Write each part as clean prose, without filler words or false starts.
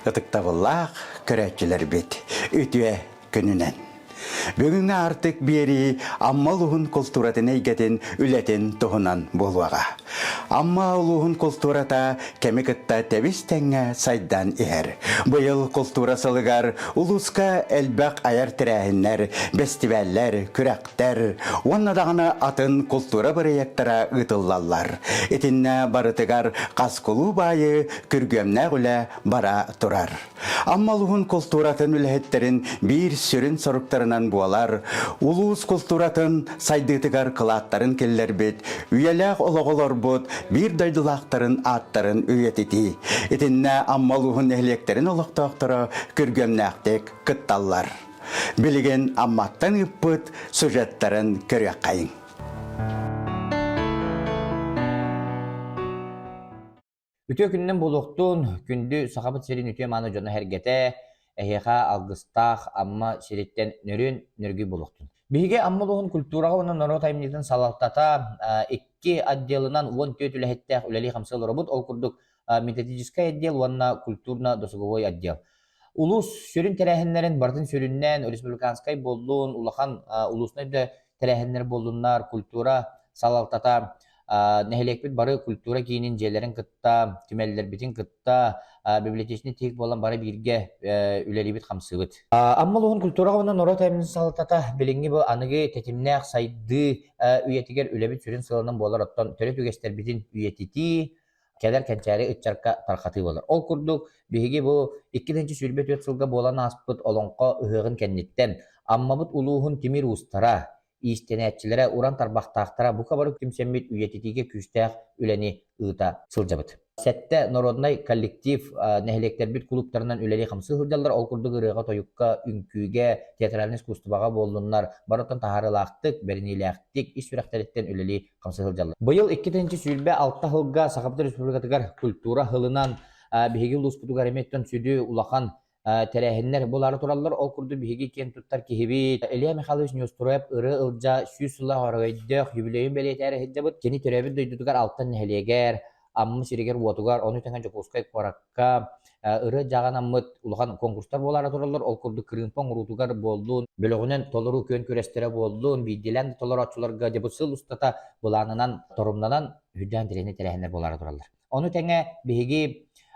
ытыктабыллах көрәтчілер бет, үтіе күнінен. Бүгінгі артық бері амма ұлығын культуратын әйгетін үлетін тұғынан болуаға. Амма ұлығын культурата кәмекітті тәбістәңі сайдан ер. Бұйыл культура салығар ұлысқа әлбәқ аяр тірәхінлер, бәстивәлләр, күрәқтер, оннадағына атын культура біраяқтара ұтыллалар. Етінне барытығар қасқылу байы күргемнә ғылә бара тұрар. Амма ұлығын культуратын үләхеттерін бір сүрін сұрықтарынан буалар, улус культуратын сайдытыгар кылаттарын келлер бет, үйеләк ологолор бут, бир дайдылақтарын аттарын үйетити. Етінне аммалуғын әлектерін олықтақтыры күргемнәқтек кытталлар. Білген амматтан үппіт сюжеттарын көрек қайын. Үтө күннен болуқтун күнді сақабыт серин үтө маны жона хәргете, әйеға алғыстақ амма сереттен нөргі болуқтун. Биге аммалуғын культураға оны нұры таймнетін салақтата 2 отделынан 14 үләхеттәқ үләли қамсыл робот, ол күрдік методический отдел, онна культурна досуговой отдел. Улус сөрін тәрәхінлерін бартын сөріннен республиканскай болуын, улахан улуснайды тәрәхінлер болуынлар, культура салақтата нәхелекпет бары культура кейінен жерлерін кытта, түмәлілер бетін кытта, библиотечный тек болан бары бірге үлелебет қамсыбыт. Аммалуғын культураға оны нұры таймын салатата біліңгі бұл анығы тәтімнәқ сайды үйетігер үлебет сүрін сылының болар оттан түрі түгестер бетін үйететі, кәдер кәнчәрі үтчарқа тарқаты болар. Ол күрдік бігі бұл 2-ші сүрбет өт сылға болан аспыт олонқа үхіғін кәннеттен, аммабыт улуғын темір ұстара, истенәтчілері уран тарбақтақтара бұқа барып кімсеммет үйететіге күштәқ үләне ұйта сылжабыт. Сәтті народнай коллектив нәхелектербет клубтарынан үләне қамсы хырдалар, ол күрдік ұрыға тойыққа, үнкүйге, театральный искусствоға болынлар, барытын тахарылақтық, бәрінеләқтік, ис сүрәқтәреттен үләне қамсы хырдалар. Бұйыл 2-ші сүлбе 6 хылға Сақапты Республикатығар культура хылынан бігегі ұлыспытығар еметтен сүді улақан тәрәхінлер болары туралар, ол күрді бігі кен тұттар кехебет. Илья Михайлович Нестроев ұры ұлжа сүйсілі ғарғайдық юбилейін бәлетәрі хеддебіт. Кені төрәбіт дөйдітігар алтын нәхелегер, аммы сирегер уатығар, оны тәңген жоқосқай қораққа, ұры жаған аммыт ұлған конкурстар болары туралар, ол күрді кірінпон ұрутығар болдуын, бөлігінен толыру көн көрестері болдуын, бейделен толыр атшыларға дебусыл ұстата бұланынан, торымнанан хүдден дірені тәрәхінлер болары туралар. Оны тәңе бігі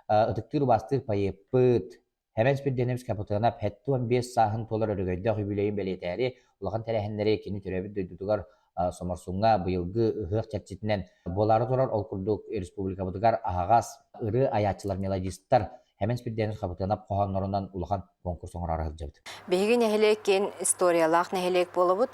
ұтықтыр бастыр пайыппыт, Hemen spirdenimiz kapatığına pettu 15 sahın tolar örgüde jubileyin belirteri ulan terehennere kini türebi duydular somarsunga bıyılgı hık çetçitinden boları torar ol kurduk Respublika Batıgar ağaz ırı ayatçılar melodistler hemen spirdenimiz kapatığına kohanlarından ulan konkurs sonrarı hıcabıdı. Begi neheleken istoriyalak nehelek bolabıt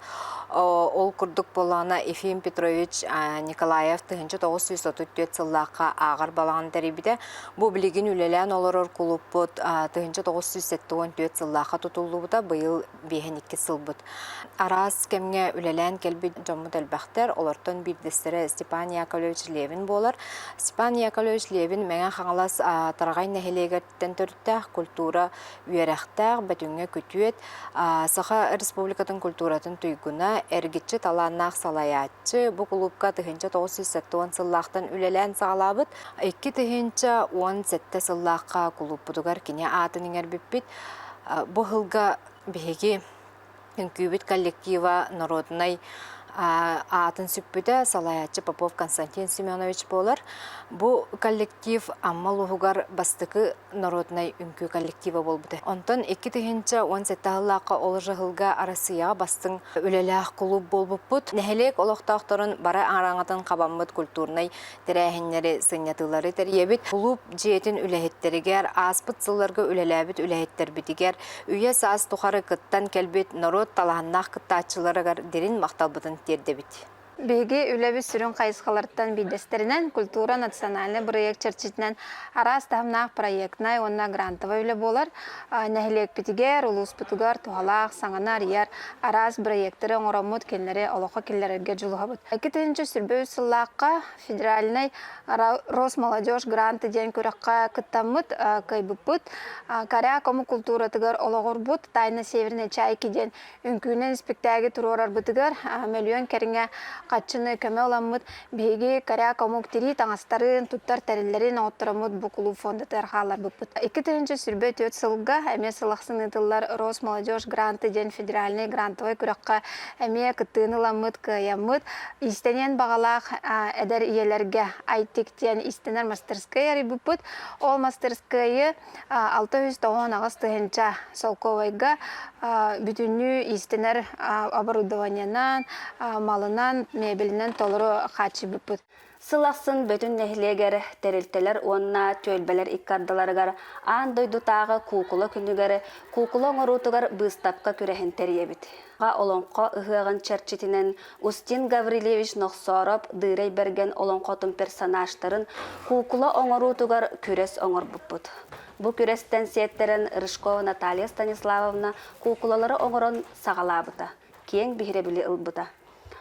ol kurduk bolana Efim Petrovich Nikolayev 1934 yıllıqa ağır balağın teribide bu bilgin ülelen olurur kuluput 1974 yıllıqa tutulduğuda bıyıl behen 2 sılbıt. Aras kemge ülelen kelbi Camut elbaqtar olortan bir destere Stepan Yakovlevich Levin bolar. Stepan Yakovlevich Levin meğen xangalas taragay nehelegertten törttəq kultura üyerektəq betünge kütüet Saha Respublikatın kulturatın tuyguna ergitçi talanaq salayatçı bu klubka 1980 yıllaqtan ülelen sağlabıt 2017 yıllaqa klub budugar kine atının erbipit bu hılga bihegi kübit kollektiva narodnay Атын сүппіде салаятчы Попов Константин Семенович болар. Bu kollektiv аммал уғығар бастықы народнай үнкі коллектива болбыды. Онтан 2017 жыллаққа олы жылға арасыяға бастың өлеләқ клуб болбыппыд. Нәхелек олықтақтарын бара араңатын қабаммыд культурнай тәрәхінлері сынятылары тәребет. Клуб жиетін үләхеттерігер, аспыт сылларға үлеләбет үләхеттер бітігер. Үйе саас тұқары кыттан кәлбет народ талағыннақ кыттачыларығар дерін мақталбытын тердебет. Беги үләбі сүрін қайысқаларттан бидестерінен культура национальный проект чарчитінен арас тағымнақ проектнай онна грантова үлі болар. Нәхілек бітігер, ұлыс бұтығар, туғалақ, саңанар, ер, арас проекттері оңырамыд келлері, олыққа келлерге жұлыға бұд. 2-ші сүрбе үсіллаққа федеральный Росмолодежь гранты ден көріққа күттамыд, кайбы бұд. Каря кому культура тығар олығыр бұд, тайна северіне чайки ден үнкүйінен спектаги тұрорар бұтығар, миллион кәріңе каччыны көмө оламмыт биһиги каря комуктери таңастарын туттар тәреллерин оттырамыт бу клуб фонда тархалар буппут. 2-нче сүрбө 4 сылга эме сылахсын ытыллар Рос молодежь гранты ден федеральный грантовый күрәккә эме кытыныламыт кыямыт истенен багалак эдер иелерге айтиктен истенер мастерская рибупут. Ол мастерская 609 агыстыгынча Солковайга бүтүнү истенер оборудованиянан, малынан, мебелинен толору хачы бупут. Сылақсын бөтін нәхілегер тәрілтелер онына төлбелер иккардыларығар, аң дойдутағы кукула күнігер, кукула оңырутығар бұстапқа күрәхін тәребіт. Олонқо ұғығын черчетінен Устин Гаврилевич Ноқсоров дырай берген олонқотын персонажтарын кукула оңырутығар күрес оңыр бұппыт. Бұл күрестен сеттерін Рыжкова Наталья Станиславовна кукулалары оңырын сағалабыта, кең бігіребілі ұлбыта.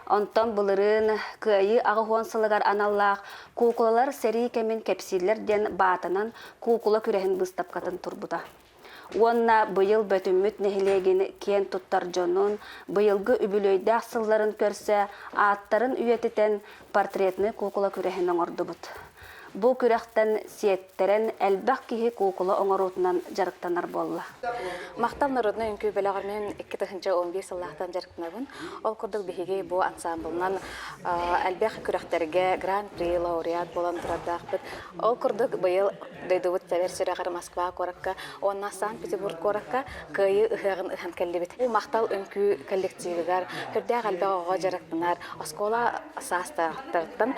Онтон бұлырын күйі ағығуан сылығар аналлақ кукулалар сәрі кәмен кәпсилерден батынан кукула күрәхін бұстапқатын тұрбыта. Онна бұйыл бөтімміт нәхілеген кен тұттар жонын, бұйылғы үбілөйді ақсылларын көрсе, аттарын үйетітен портретні кукула күрәхін оңырды бұд. Бұл күрәқтен сиеттерен әлбәқ кейі кукула оңырутынан жарықтанар болла. Мақтал народный үнкі бөліғармен 2-11 сыллақтан жарықтанарбын. Ол күрдік бігеге бұл ансамблынан әлбәқ күрәқтерге гран-при лауреат болан тұрадақ бұд. Ол күрдік бұйыл дөйдуыт тәвер сүрәғар Москва қораққа, онна Санкт-Петербург қораққа күйі ұғығын ұған кәлдебет. Бұл мақтал үнкі коллективігер, хүрдәқ әлбәқ оға жарықтанар, оскола састарттан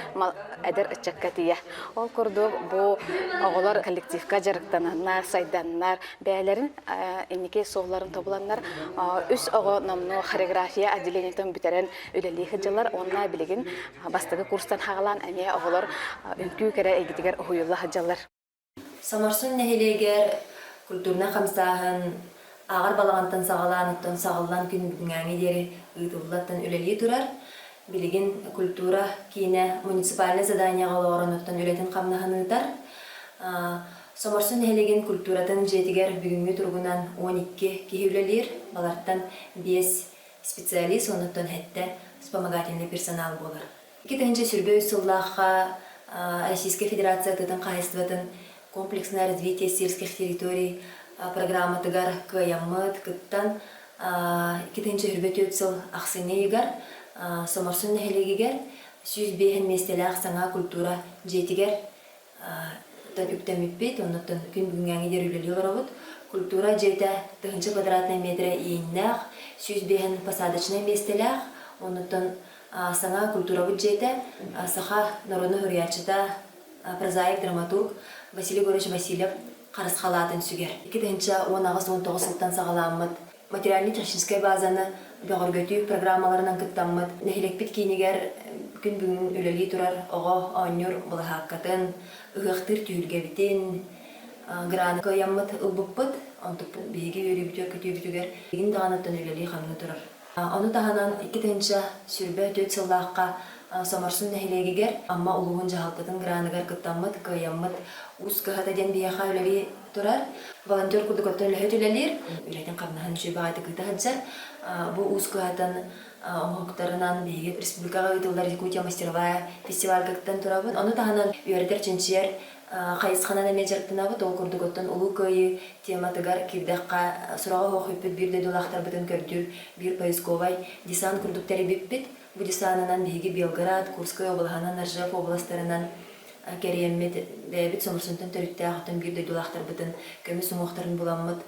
әдір үтчәкка тия. Ол күрдік бұл оғылар коллективка жарықтананар, сайданнар, бәлерін, енеке соғыларын табыланнар, үс оғы намны хореография отделениятын бүтерен өлелі хыджалар, онна білеген бастығы курстан хағалан әме оғылар үнкі кәрі әгітігер ұйылы хыджалар. Самарсын нәхелегер культурна қамсағын ағар балағантан сағалан, ұттан сағалан күн бүгінгі дері ұйтылылаттан өлелі тұрар. Билигин культура кине муниципальный задание галорын ұттан өлетін қамнағын ұйтар. Самарсын нәхелеген культуратын жетігер бүгінгі тұрғынан 12 кейеулелер, баларттан 5 специалист, оныттан хәтті вспомогательный персонал болар. 2-нче сүрбе сыллаққа Российская Федерация тытын қайыстыватын комплексное развитие сельских территорий программа тыгар кыяммыт кыттан 2-нче сүрбе төтсыл ақсыне егар Самарсын нәхелегегер сүз бейхін местеләқ саңа культура жетігер үктәміппет, оныттан күн бүгінгі дер үлелі ғырағыт. Культура жеті 2 квадратный метре иіннәқ, сүз бейхін посадочный местеләқ, оныттан саңа культура бұд жеті, саха народны хұриятчыда прозаик драматург Василий Горыч Васильев қарысқалатын сүгер. 2-19 сылттан сағаламыд. Материально-техническая базаны бәғыргөтүй программаларынан кыттаммыд. Нәхілекпет кейнегер күн бүгін өлелі тұрар оға аннюр бұлахаққатын, ұғықтыр түйілге бітен, граны көйаммыд ұлбыппыд, онтып бейге өрі бүтер көтүй бүтігер, егін дағаныттан өлелі қамны тұрар. Оны тағанан 2-нче сүрбе 4 сыллаққа Самарсын нәхилегегер, амма улуғын жағалтатын граныгар кыттаммыд, көйаммыд, ұз кығата ден бияқа өлелі тұрар. Волонтер күрдік оттан өлі төлелер, өлетін қамнахан жөбі айды кыта хаджар. Бұл ұз кығатын оңықтарынан бейге республикаға ұйтылдар Якутия мастеровая фестиваль кыттан тұрабын. Оны тағанан үйердер ченчер қайысқанан әме жарықтынабыд, ол күрдік оттан ұлы көйі тематыгар кирдаққа сұраға оқыппет бір дедулақтар бұтын көрдір, бір поисковай десан күрдіктері беппет. Бу десанынан бейге Белград, Курская облағанан, Ржев областарынан кәриеммет бәйбіт сомырсынтын төрітті ағыттан бір дедулақтар бұтын көмі сұмуқтарын буламмыд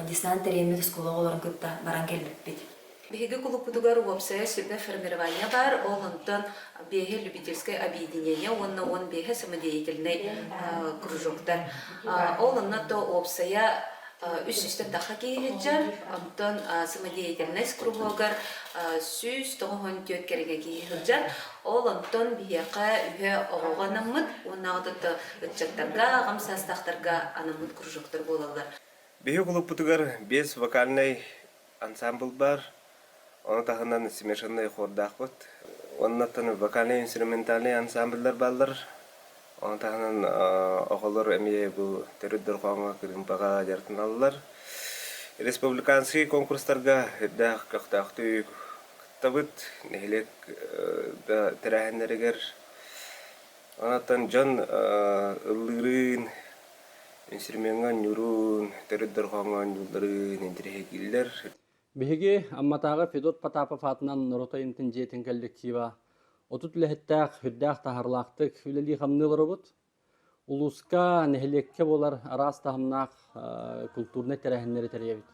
десан тәриеммет ұсколы оларын көпті баран кәлбіппет. Беги клубудугар уопсая себе формирование бар, онтон беге любительское объединение, он беге самодеятельный кружоктар. Он то уопсая үс-үстен тақа кейхеджар, онтон самодеятельность кругогар сүз тоғын төт кереге кейхеджар. Ол онтон бияқа үйе оғанамыд, онағыдыды үтчаттарға, ғамсастақтарға анамыд кружоктар болалар. Беге клубудугар 5 вокальный ансамбль бар. Оны тағынан смешанный хордақ бұд. Оннаттан вокальный инструментальный ансамбльдар балдар. Оны тағынан оғылыр әмей бұл төрүддір қоңға күрін баға жартын алылар. Республиканский конкурстарға әддәқ қақтақты табыт нехилек да терәһеннәрегер анатан жан ыллырын инструментган юрун тердер ханган юлларын интерехилер. Биһиги амматагы Федот Потапов атынан Норотайнтын жетин коллектива отут лехеттах хүддах тахарлактык үлели хамныларыбыт. Улуска нехилекке болар арас тахымнак культурный терәһеннәре терәбит.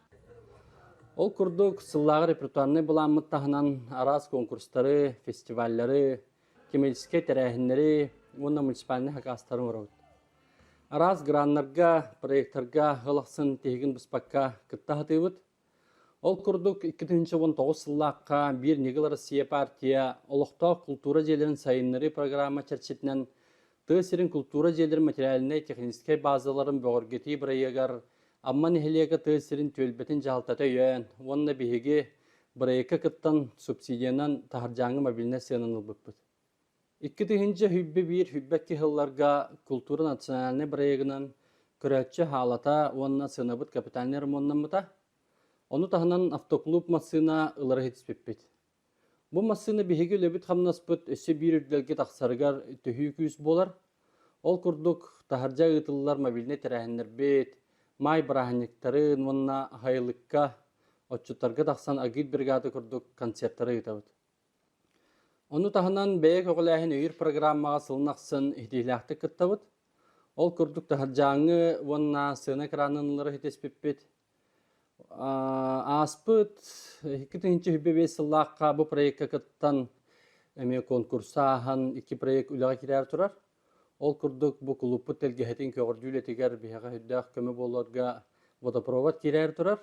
Ол курдук сыллагы репертуарны буламмыт тахынан арас конкурстары, фестивальлары, кемелиске терәһеннәре, онна муниципальный хакастары урабыт. Арас граннарга, проекттарга гылыксын тегин буспакка кыттахатыбыт. Ол курдук 2019 сыллакка бир Нигыл Россия партия олохто культура желерин сайыннары программа чарчетинен тысырын культура желерин материаліне техническай базаларын бөгөргети бирайыгар амма нехилега тысырын төлбетін жалтата өйен, онна биһиги бирайыка кыттан субсидиянан тахаржаңы мобильне сыянын ылбыппыт. 2000 хүббе бир хүббекки хылларга культура национальный бирайыгынан көрәтчі халата онна сынабыт капитальный ремонтнамыта. Onu tahanan автоклуб массына ылары хетиспеппет. Бу массына биһиги лебит хамнаспыт өссө бир үрдөлге тахсарыгар төһүү күз болар. Ол курдук тахаржа ытыллар мобильне терәһеннербет, май бараханниктарын онна хайлыкка отчуттарга тахсан агит бригада курдук концерттары ытабыт. Onu tahanan бәйек оғылайын өйір программаға сылнақсын ихтилахты кыттабыт. Ол курдук тахаржаңы онна сына кранын ылары хетиспеппет. Аспыт 2005 сыллаққа бұл проектқа кыттан конкурсахан 2 проект үліға керер тұрар. Ол күрдік бұл клубы тәлгехетін көгірдүлі тегер бейіға хүддәқ көмі болырға водопровод керер тұрар.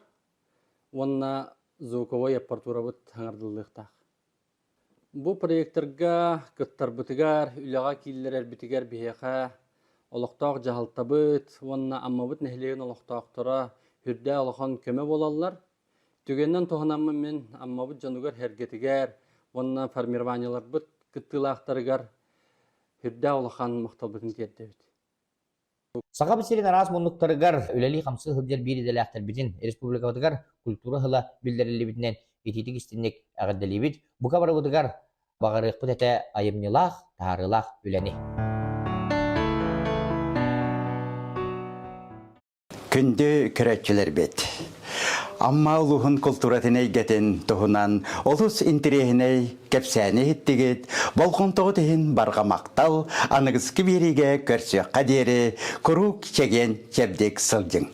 Онна звуковой аппаратура бұт аңардылықтақ. Бұл проекттарға кыттар бұтығар, үліға кейлер әрбітігер бейіға олықтақ жағалта бұт, онна амма бұт нәхілеген олықтақ тұра хүрдә алған көмі болалар. Түгеннен тоғынамын мен амма бұд жанугар хәргетігер, онна формированиялар бұд кыттылақтарығар хүрдә алған мақтал бұдын кердебіт. Сақабы серин арас мұндықтарығар үләли қамсы ғылдер бір еделәқтар бітін республикавадығар культура ғыла білдерілі бітінен ететік істіннек әғаддалі біт. Бұқа бары бұдығар бағарық бұд әті айымнылақ, тағарылақ үләні. Күнді көрәтчілер бет. Амма улуғын культуратынай гәтін тұғынан олыс интерехінай кәпсәне хеттігет, болғын тұғы тейін барға мақтал, анығызғы береге көрсе қадері, күрік чеген чәбдек сылжың.